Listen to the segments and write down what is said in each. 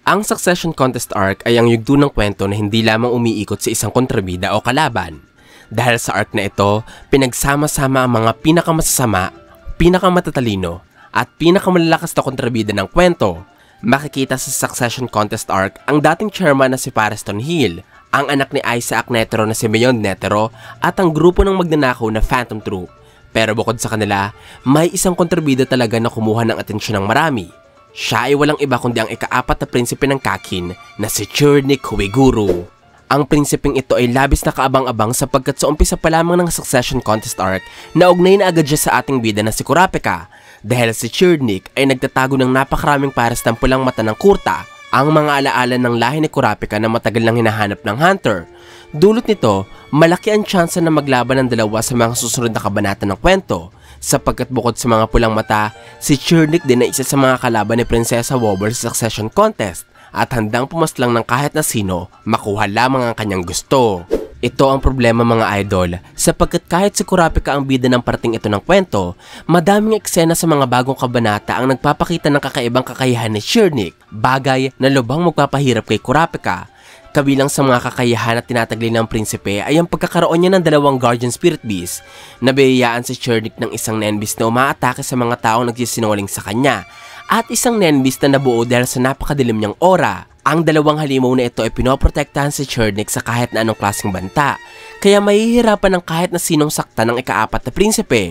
Ang Succession Contest arc ay ang yugto ng kwento na hindi lamang umiikot sa isang kontrabida o kalaban. Dahil sa arc na ito, pinagsama-sama ang mga pinakamasasama, pinakamatatalino, at pinakamalalakas na kontrabida ng kwento. Makikita sa Succession Contest arc ang dating chairman na si Pareston Hill, ang anak ni Isaac Netero na si Meyon Netero, at ang grupo ng magnanakaw na Phantom Troop. Pero bukod sa kanila, may isang kontrabida talaga na kumuha ng atensyon ng marami. Siya ay walang iba kundi ang ika-4 na prinsipe ng Kakin na si Chernik Huiguru. Ang prinsipeng ito ay labis na kaabang-abang sapagkat sa umpisa pa lamang ng Succession Contest arc, naugnay na agad siya sa ating bida na si Kurapika. Dahil si Chernik ay nagtatago ng napakaraming pares ng pulang mata ng kurta, ang mga alaala ng lahi ni Kurapika na matagal nang hinahanap ng Hunter. Dulot nito, malaki ang tsansa na maglaban ng dalawa sa mga susunod na kabanata ng kwento. Sapagkat bukod sa mga pulang mata, si Chernik din ay isa sa mga kalaban ni Prinsesa Wobble sa Succession Contest at handang pumaslang ng kahit na sino makuha lamang ang kanyang gusto. Ito ang problema mga idol, sapagkat kahit si Kurapika ang bida ng parting ito ng kwento, madaming eksena sa mga bagong kabanata ang nagpapakita ng kakaibang kakayahan ni Chernik, bagay na lubhang magpapahirap kay Kurapika. Kabilang sa mga kakayahan at tinataglay ng prinsipe ay ang pagkakaroon niya ng dalawang Guardian Spirit Beast. Nabiyayaan si Chernik ng isang Nenbeast na umaatake sa mga taong nagsisinungaling sa kanya at isang Nenbeast na nabuo dahil sa napakadilim niyang aura. Ang dalawang halimaw na ito ay pinoprotektahan si Chernik sa kahit na anong klaseng banta, kaya mahihirapan ng kahit na sinong sakta ng ika-4 na prinsipe.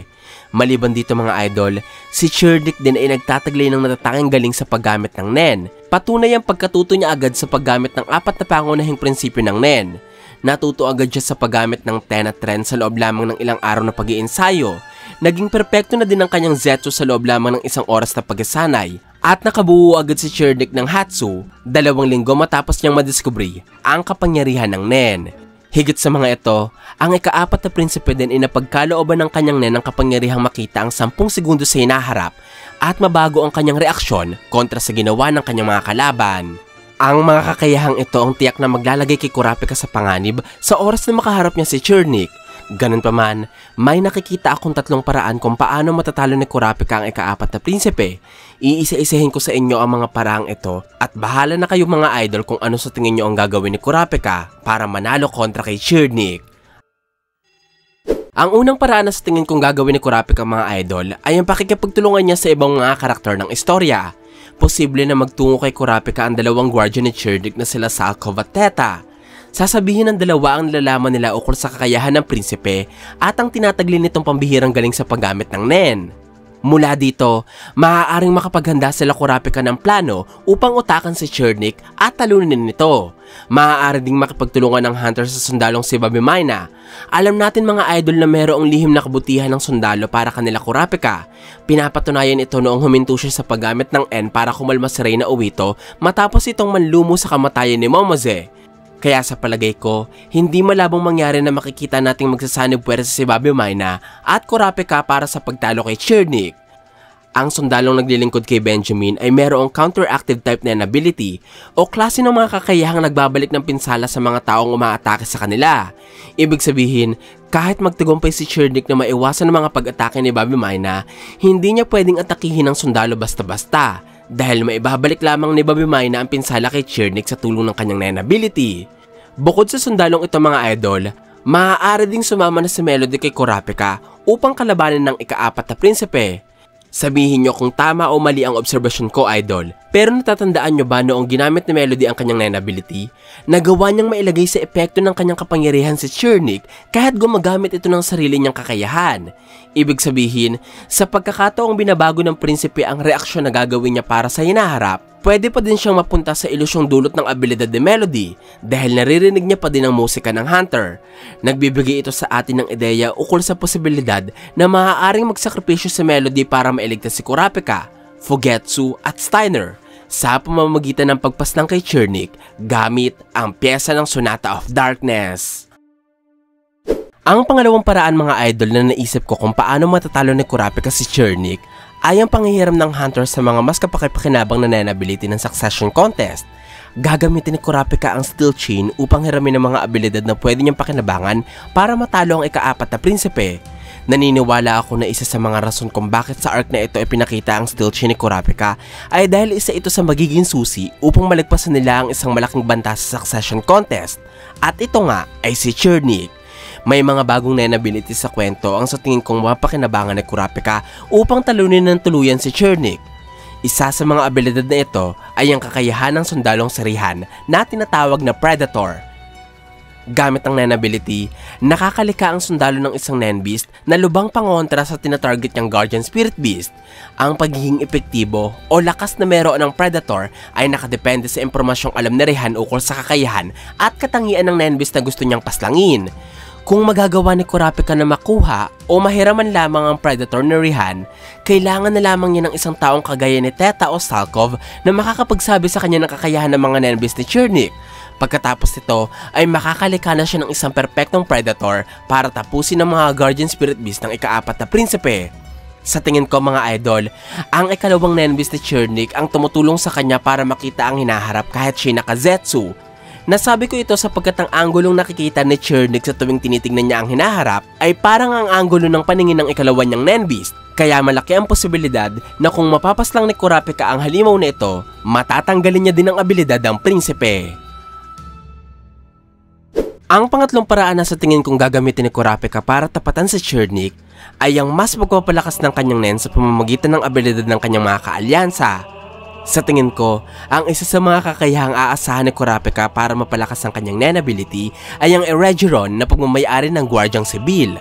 Maliban dito mga idol, si Chernik din ay nagtataglay ng natatanging galing sa paggamit ng Nen. Patunay ang pagkatuto niya agad sa paggamit ng 4 na pangunahing prinsipyo ng Nen. Natuto agad siya sa paggamit ng Ten at Ren sa loob lamang ng ilang araw na pag-iensayo. Naging perpekto na din ang kanyang Zetsu sa loob lamang ng 1 oras na pagsasanay. At nakabuo agad si Chernik ng Hatsu 2 linggo matapos niyang madiskubre ang kapangyarihan ng Nen. Higit sa mga ito, ang ika-4 na prinsipe din ay napagkalooban ng kanyang Nen ang kapangyarihang makita ang 10 segundo sa hinaharap at mabago ang kanyang reaksyon kontra sa ginawa ng kanyang mga kalaban. Ang mga kakayahang ito ang tiyak na maglalagay kay Kurapika sa panganib sa oras na makaharap niya si Chernik. Ganun pa man, may nakikita akong 3 paraan kung paano matatalo ni Kurapika ang ika-4 na prinsipe. Iisa-isahin ko sa inyo ang mga paraang ito at bahala na kayo mga idol kung ano sa tingin nyo ang gagawin ni Kurapika para manalo kontra kay Chernik. Ang unang paraan na sa tingin kong gagawin ni Kurapika mga idol ay ang pakikipagtulungan niya sa ibang mga karakter ng istorya. Posible na magtungo kay Kurapika ang dalawang guardian ni Chernik na sila Salkov at Theta. Sasabihin ng dalawa ang nalalaman nila ukol sa kakayahan ng prinsipe at ang tinataglin nitong pambihirang galing sa paggamit ng Nen. Mula dito, maaaring makapaghanda sila Kurapika ng plano upang utakan si Chernik at talunin nito. Maaari ding makipagtulungan ng Hunter sa sundalong si Baby Mina. Alam natin mga idol na mayroong lihim na kabutihan ng sundalo para kanila Kurapika. Pinapatunayan ito noong huminto siya sa paggamit ng N para kumalma si Reyna Uwito matapos itong manlumo sa kamatayan ni Momoze. Kaya sa palagay ko, hindi malabong mangyari na makikita nating magsasanib puwersa si Baby Mina at Kurapika para sa pagtalo kay Chernik. Ang sundalong naglilingkod kay Benjamin ay mayroong counteractive type na ability o klase ng mga kakayahang nagbabalik ng pinsala sa mga taong umaatake sa kanila. Ibig sabihin, kahit magtagumpay si Chernik na maiwasan ng mga pag-atake ni Baby Mina, hindi niya pwedeng atakihin ang sundalo basta-basta. Dahil maibabalik lamang ni Baby Mina ang pinsala kay Chernik sa tulong ng kanyang Nen ability. Bukod sa sundalong ito mga idol, maaari ding sumama na si Melody kay Kurapika upang kalabanin ng ika-4 na prinsipe. Sabihin nyo kung tama o mali ang obserbasyon ko idol, pero natatandaan nyo ba noong ginamit ni Melody ang kanyang Nen ability, nagawa niyang mailagay sa epekto ng kanyang kapangyarihan si Chernik kahit gumagamit ito ng sarili niyang kakayahan. Ibig sabihin, sa pagkakataong binabago ng prinsipe ang reaksyon na gagawin niya para sa hinaharap, pwede pa din siyang mapunta sa ilusyong dulot ng abilidad ni Melody dahil naririnig niya pa din ang musika ng Hunter. Nagbibigay ito sa atin ng ideya ukol sa posibilidad na maaaring magsakripisyo si Melody para mailigtas si Kurapika, Fugetsu at Steiner sa pamamagitan ng pagpaslang kay Chernik gamit ang pyesa ng Sonata of Darkness. Ang pangalawang paraan mga idol na naisip ko kung paano matatalo ni Kurapika si Chernik ay ang panghihiram ng Hunter sa mga mas kapakipakinabang na Nen ability ng Succession Contest. Gagamitin ni Kurapika ang Steel Chain upang hiramin ang mga abilidad na pwede niyang pakinabangan para matalo ang ika-4 na prinsipe. Naniniwala ako na isa sa mga rason kung bakit sa arc na ito ay pinakita ang steel chin ni Kurapika ay dahil isa ito sa magiging susi upang malagpasan nila ang isang malaking banta sa succession contest. At ito nga ay si Chernik. May mga bagong nen ability sa kwento ang sa tingin kong mapakinabangan ni Kurapika upang talunin ng tuluyan si Chernik. Isa sa mga abilidad na ito ay ang kakayahan ng sundalong sarihan na tinatawag na Predator. Gamit ang nen ability, nakakalika ang sundalo ng isang nen beast na lubang pangontra sa tinatarget niyang guardian spirit beast. Ang pagiging epektibo o lakas na meron ng Predator ay nakadepende sa impormasyong alam ni Rihan ukol sa kakayahan at katangian ng nen beast na gusto niyang paslangin. Kung magagawa ni Kurapika na makuha o mahiraman lamang ang Predator ni Rihan, kailangan na lamang niya ng isang taong kagaya ni Teta o Stalkov na makakapagsabi sa kanya ng kakayahan ng mga nen beast ni Chernik. Pagkatapos nito ay makakalika na siya ng isang perpektong Predator para tapusin ang mga Guardian Spirit Beast ng ika-4 na prinsipe. Sa tingin ko mga idol, ang ikalawang nen beast ni Chernik ang tumutulong sa kanya para makita ang hinaharap kahit siya naka-Zetsu. Nasabi ko ito sapagkat ang anggulong nakikita ni Chernik sa tuwing tinitingnan niya ang hinaharap ay parang ang anggulo ng paningin ng ikalawa niyang nen beast. Kaya malaki ang posibilidad na kung mapapaslang ni Kurapika ang halimaw na ito, matatanggalin niya din ang abilidad ng prinsipe. Ang pangatlong paraan na sa tingin kong gagamitin ni Kurapika para tapatan si Chernik ay ang mas magpapalakas ng kanyang nen sa pamamagitan ng abilidad ng kanyang mga kaalyansa. Sa tingin ko, ang isa sa mga kakayahang aasahan ni Kurapika para mapalakas ang kanyang nen ability ay ang Eregiron na pagmamayari ng Gwardyang Sibil.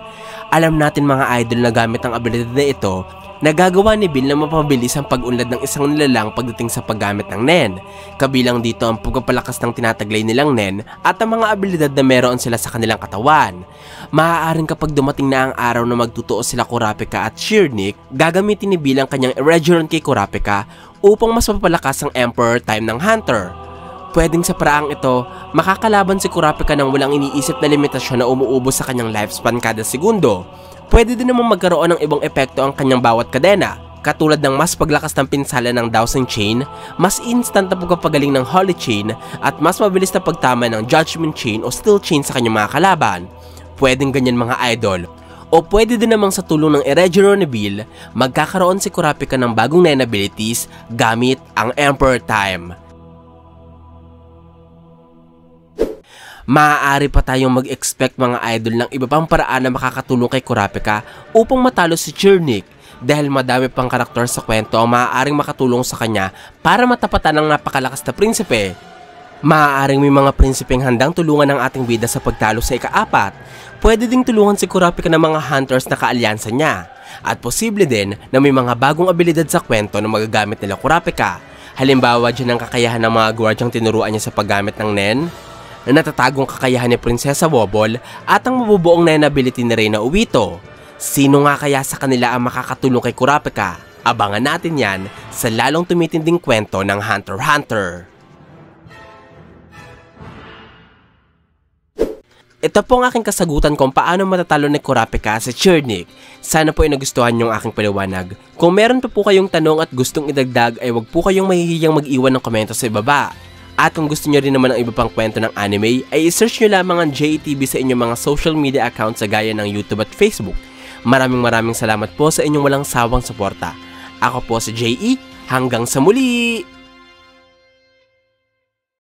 Alam natin mga idol na gamit ang abilidad na ito, nagagawa ni Bill na mapabilis ang pag-unlad ng isang nilalang pagdating sa paggamit ng nen. Kabilang dito ang pagpapalakas ng tinataglay nilang nen at ang mga abilidad na meron sila sa kanilang katawan. Maaaring kapag dumating na ang araw na magtutuo sila Kurapika at Chernik, gagamitin ni Bill ang kanyang Eregiron kay Kurapika upang mas mapapalakas ang Emperor Time ng Hunter. Pwedeng sa paraang ito, makakalaban si Kurapika nang walang iniisip na limitasyon na umuubos sa kanyang lifespan kada segundo. Pwede din naman magkaroon ng ibang epekto ang kanyang bawat kadena, katulad ng mas paglakas ng pinsala ng Dowsing Chain, mas instant na pagpapagaling ng Holy Chain, at mas mabilis na pagtama ng Judgment Chain o Steel Chain sa kanyang mga kalaban. Pwedeng ganyan mga idol. O pwede din namang sa tulong ng Eregiron ni Bill, magkakaroon si Kurapika ng bagong nen abilities gamit ang Emperor Time. Maaari pa tayong mag-expect mga idol ng iba pang paraan na makakatulong kay Kurapika upang matalo si Chernik dahil madami pang karakter sa kwento ang maaaring makatulong sa kanya para matapatan ng napakalakas na prinsipe. Maaaring may mga prinsipeng handang tulungan ng ating bida sa pagtalo sa ika-4. Pwede ding tulungan si Kurapika ng mga hunters na kaalyansa niya. At posible din na may mga bagong abilidad sa kwento na magagamit nila Kurapika. Halimbawa dyan ang kakayahan ng mga gwardyang tinuruan niya sa paggamit ng nen, na natatagong kakayahan ni Prinsesa Wobble at ang mabubuong nen ability ni Reyna Uwito. Sino nga kaya sa kanila ang makakatulong kay Kurapika? Abangan natin yan sa lalong tumitinding kwento ng Hunter x Hunter. Ito po ang aking kasagutan kung paano matatalo ni Kurapika si Chernik. Sana po ay nagustuhan yung aking paliwanag. Kung meron pa po kayong tanong at gustong idagdag ay wag po kayong mahihiyang mag-iwan ng komento sa ibaba. At kung gusto nyo rin naman ng iba pang kwento ng anime, ay i-search nyo lamang ang JTV sa inyong mga social media accounts sa gaya ng YouTube at Facebook. Maraming salamat po sa inyong walang sawang suporta. Ako po si JE, hanggang sa muli!